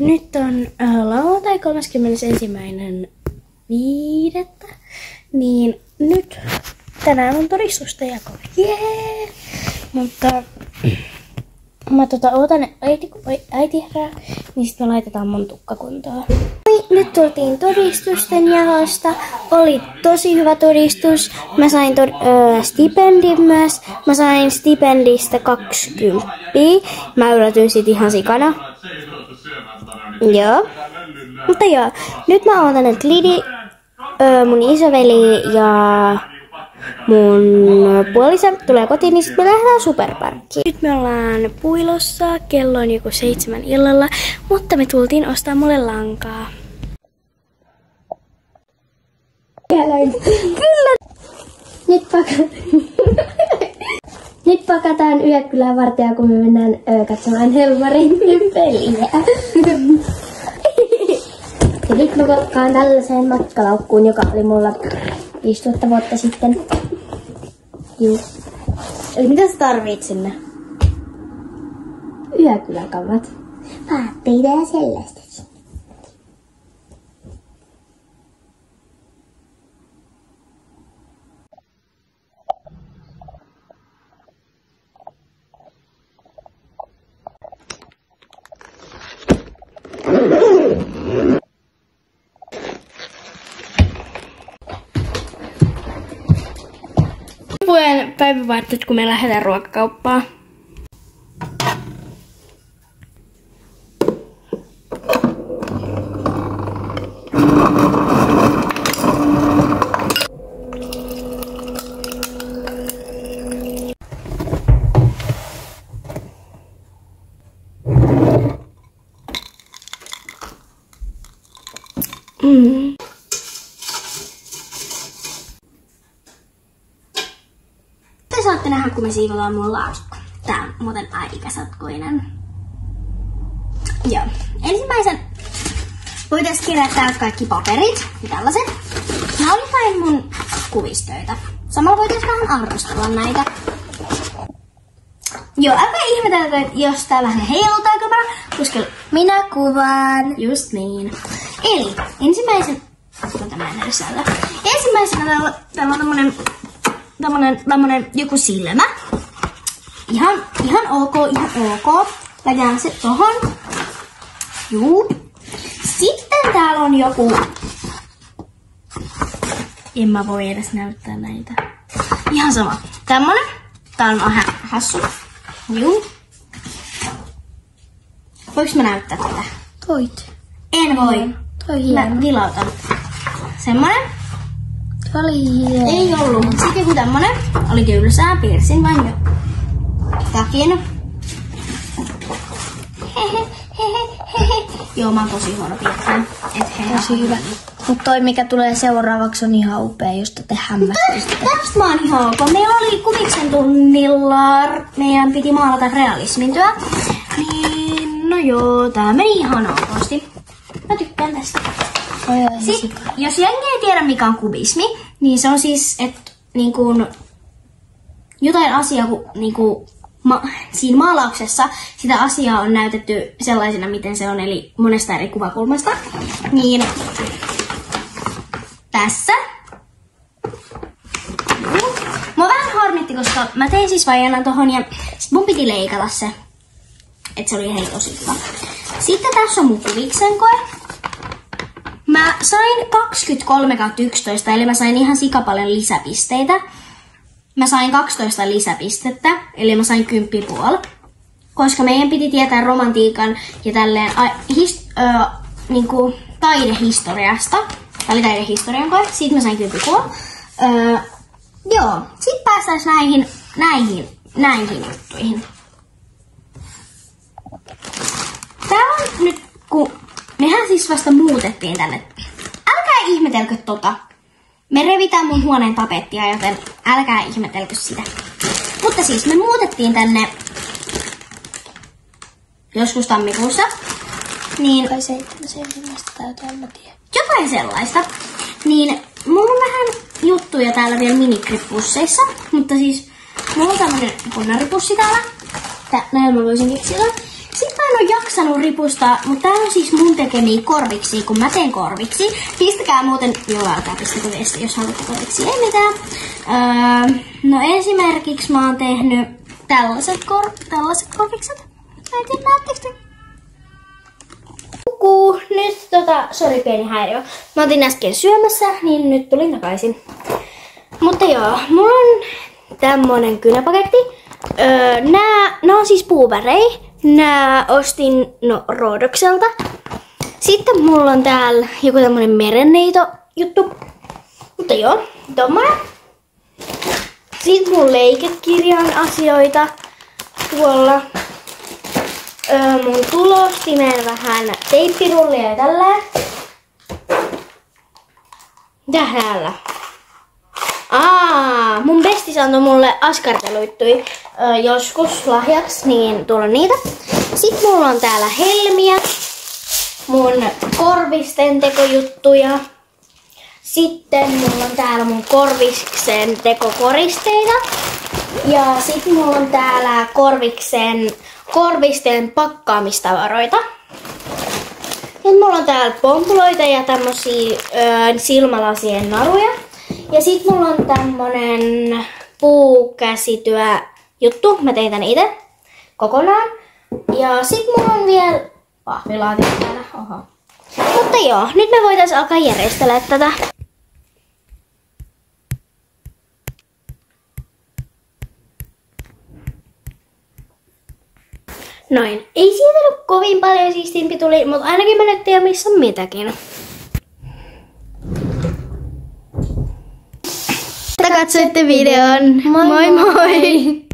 Nyt on lauantai 31.5. Niin nyt tänään on todistusten jako. Jee! Mutta mä ootan äiti herää, niin sitten me laitetaan mun tukkakuntoon. Nyt tultiin todistusten jaosta. Oli tosi hyvä todistus. Mä sain stipendin myös. Mä sain stipendistä 20. Mä yllätyin sit ihan sikana. Joo. Mutta joo, nyt mä ootan, että Lidi, mun isoveli ja mun puoliso tulee kotiin, niin sitten me lähdetään superparkkiin. Nyt me ollaan Puilossa, kello on joku 7 illalla, mutta me tultiin ostaa mulle lankaa. Kyllä! Nyt pakataan Yökkylän vartijaa, kun me mennään katsomaan Helmarin peliä. Ja nyt mä pakkaan tällaiseen matkalaukkuun, joka oli mulla 15 vuotta sitten. Juu. Eli mitä sä tarvit sinne? Yökyläkamat. Vaatteita ja sellaista. Päivävaatteet, kun me lähdetään ruokakauppaan. Te saatte nähdä, kun me siivotaan mun laatikko. Tää on muuten aika satkoinen. Joo. Ensimmäisen voitais kerätä kaikki paperit ja tällaiset. Nää oli vain mun kuvistöitä. Samalla voitais vähän arvostella näitä. Joo, älkää ihmetelkö, jos tää vähän heiltaa kamera, koska minä kuvaan. Just niin. Eli ensimmäisenä täällä on tämmönen joku silmä. Ihan ok. Laitetaan se tohon. Juu. Sitten täällä on joku... En mä voi edes näyttää näitä. Ihan sama. Tämmönen. Tää on vähän hassu. Juu. Voinko mä näyttää tätä? Voit. En voi. Toi hieno. Mä vilautan. Semmonen. Oli hieno. Ei ollut, mutta sitten joku tämmönen. Oli tylsää, piirsin vain jo takin. Joo, mä oon tosi huono piirtämään. Tosi hyvä. Mutta toi mikä tulee seuraavaksi on ihan upea, josta te hämmästyisitte. Tästä mä oon ihan ok. Meillä oli kuviksen tunnilla, meidän piti maalata realismin työ. Niin, no joo, tää meni ihan okosti. Mä tykkään tästä. Sitten, jos jengi ei tiedä mikä on kubismi, niin se on siis, että niinku, jotain asiaa, niinku, siinä maalauksessa sitä asiaa on näytetty sellaisena, miten se on, eli monesta eri kuvakulmasta. Niin tässä. Mua vähän harmitti, koska mä tein siis vaijanan tohon ja sit mun piti leikata se. Et se oli tosi hyvä. Sitten tässä on mun kuviksen koe. Mä sain 23/11, eli mä sain ihan sikapaljon lisäpisteitä. Mä sain 12 lisäpistettä, eli mä sain 10,5. Koska meidän piti tietää romantiikan ja tälleen niinku taidehistoriasta. Tää oli taidehistorian koe, siitä mä sain 10,5. Joo, sit päästäis näihin juttuihin. Tää on nyt, kun mehän siis vasta muutettiin tänne. Älkää ihmetelkö tota. Me revitään mun huoneen tapettia, joten älkää ihmetelkö sitä. Mutta siis me muutettiin tänne joskus tammikuussa. Niin kai 7. täytyy, en mä tiedä. Jotain sellaista. Niin mulla on vähän juttuja täällä vielä minikripusseissa. Mutta siis mulla on tämmönen punnaripussi täällä. Näillä mä voisin keksillä. Sitten ole jaksanut ripustaa, mutta tää on siis mun tekemiä korviksi, kun mä teen korviksi. Pistäkää muuten, joo älkää pistäkö viesti, jos haluatte korviksi, ei mitään. No esimerkiksi mä oon tehnyt tällaiset korvikset. Mä en tiedä, näettekö te? Nyt sori pieni häiriö. Mä olin äsken syömässä, niin nyt tulin takaisin. Mutta joo, mulla on tämmönen kynäpaketti. Nää on siis puuvärejä. Nää ostin Roodokselta. Sitten mulla on täällä joku tämmönen merenneito juttu. Mutta joo, tommonen. Sitten mun leikekirjan asioita tuolla. Mun tulostimeen vähän teippirullia ja tälleen. Mitä täällä? Mun bestis antoi mulle askarteluittui joskus lahjaksi, niin tuolla on niitä. Sitten mulla on täällä helmiä, mun korvisten tekojuttuja. Sitten mulla on täällä mun korviksen tekokoristeita. Ja sitten mulla on täällä korvisten pakkaamistavaroita. Sitten mulla on täällä pompuloita ja tämmösiä silmälasien naruja. Ja sit mulla on tämmönen puukäsityö juttu. Mä tein tän ite kokonaan. Ja sit mulla on vielä pahvilaatikko täällä. Oho. Mutta joo, nyt me voitais alkaa järjestellä tätä. Noin. Ei siitä nyt kovin paljon siistimpi tuli, mutta ainakin mä nyt tiedän missä on mitäkin. Katsoitte videon. Moi moi!